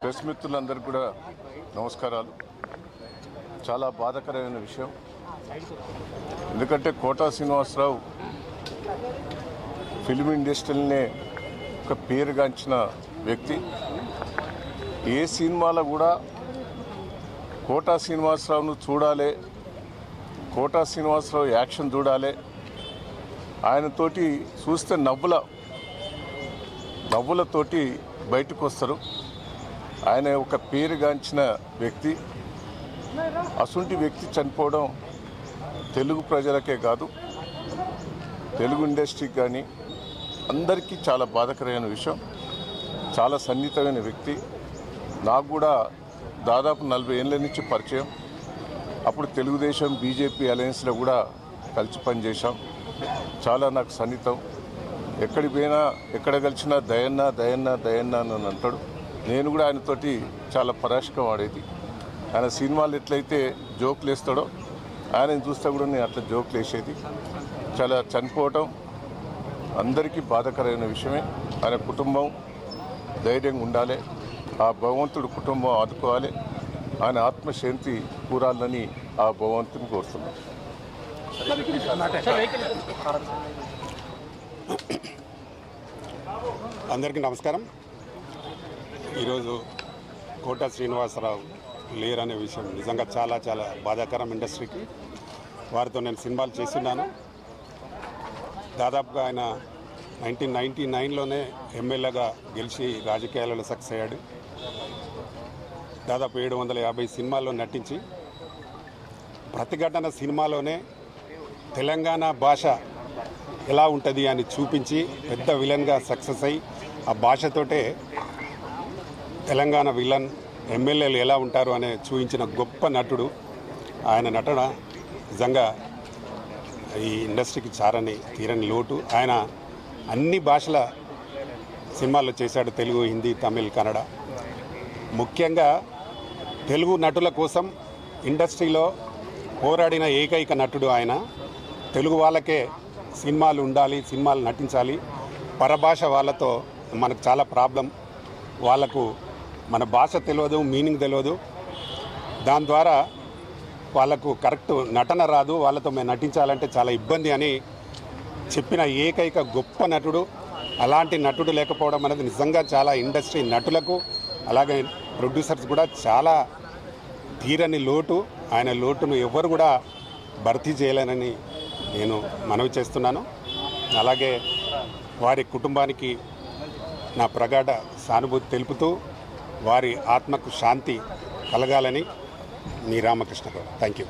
Press మిత్రులందరికీ కూడా నమస్కారాలు. చాలా బాధాకరమైన విషయం. ఎందుకంటే కోటా శ్రీనివాసరావు ఫిల్మ్ ఇండస్ట్రీనే ఒక పేరుగాంచిన వ్యక్తి. ఏ సినిమాలో కూడా కోటా శ్రీనివాసరావును చూడాలి, కోటా శ్రీనివాసరావు యాక్షన్ చూడాలి, ఆయనతోటి చూస్తే నవ్వులతోటి బయటకు వస్తారు. ఆయన ఒక పేరుగాంచిన వ్యక్తి. అసుంటి వ్యక్తి చనిపోవడం తెలుగు ప్రజలకే కాదు, తెలుగు ఇండస్ట్రీకి కానీ అందరికీ చాలా బాధాకరమైన విషయం. చాలా సన్నిహితమైన వ్యక్తి. నాకు కూడా దాదాపు 40 ఏళ్ళ నుంచి పరిచయం. అప్పుడు తెలుగుదేశం బీజేపీ అలయన్స్లో కూడా కలిసి పనిచేశాం. చాలా నాకు సన్నిహితం. ఎక్కడికి పోయినా ఎక్కడ కలిసినా దయన్నా దయన్నా దయన్నా అని అంటాడు. నేను కూడా ఆయనతోటి చాలా పరాశకం వాడేది. ఆయన సినిమాలు ఎట్లయితే జోకులు వేస్తాడో ఆయనను చూస్తే కూడా నేను అట్లా జోకులు వేసేది. చాలా చనిపోవటం అందరికీ బాధాకరమైన విషయమే. ఆయన కుటుంబం ధైర్యంగా ఉండాలి, ఆ భగవంతుడు కుటుంబం ఆదుకోవాలి, ఆయన ఆత్మశాంతి కూరాలని ఆ భగవంతుని కోరుతున్నాను. అందరికీ నమస్కారం. ఈరోజు కోటా శ్రీనివాసరావు లేరనే విషయం నిజంగా చాలా చాలా బాధాకరం ఇండస్ట్రీకి. వారితో నేను సినిమాలు చేస్తున్నాను. దాదాపుగా ఆయన 1999లోనే ఎమ్మెల్యేగా గెలిచి రాజకీయాలలో సక్సెస్ అయ్యాడు. దాదాపు 750 సినిమాల్లో నటించి ప్రతిఘటన సినిమాలోనే తెలంగాణ భాష ఎలా ఉంటుంది అని చూపించి పెద్ద విలన్గా సక్సెస్ అయ్యి ఆ భాషతోటే తెలంగాణ విలన్ ఎమ్మెల్యేలు ఎలా ఉంటారు అనే చూపించిన గొప్ప నటుడు. ఆయన నటన నిజంగా ఈ ఇండస్ట్రీకి తీరని లోటు. ఆయన అన్ని భాషల సినిమాల్లో చేశాడు, తెలుగు, హిందీ, తమిళ్, కన్నడ. ముఖ్యంగా తెలుగు నటుల కోసం ఇండస్ట్రీలో పోరాడిన ఏకైక నటుడు ఆయన. తెలుగు వాళ్ళకే సినిమాలు ఉండాలి, సినిమాలు నటించాలి. పరభాష వాళ్ళతో మనకు చాలా ప్రాబ్లం. వాళ్ళకు మన భాష తెలియదు, మీనింగ్ తెలియదు. దాని ద్వారా వాళ్ళకు కరెక్ట్ నటన రాదు. వాళ్ళతో మేము నటించాలంటే చాలా ఇబ్బంది అని చెప్పిన ఏకైక గొప్ప నటుడు. అలాంటి నటుడు లేకపోవడం అనేది నిజంగా చాలా ఇండస్ట్రీ నటులకు అలాగే ప్రొడ్యూసర్స్ కూడా చాలా తీరని లోటు. ఆయన లోటును ఎవరు కూడా భర్తీ చేయలేనని నేను మనవి చేస్తున్నాను. అలాగే వారి కుటుంబానికి నా ప్రగాఢ సానుభూతి తెలుపుతూ వారి ఆత్మకు శాంతి కలగాలని మీ రామకృష్ణ గారు. Thank you.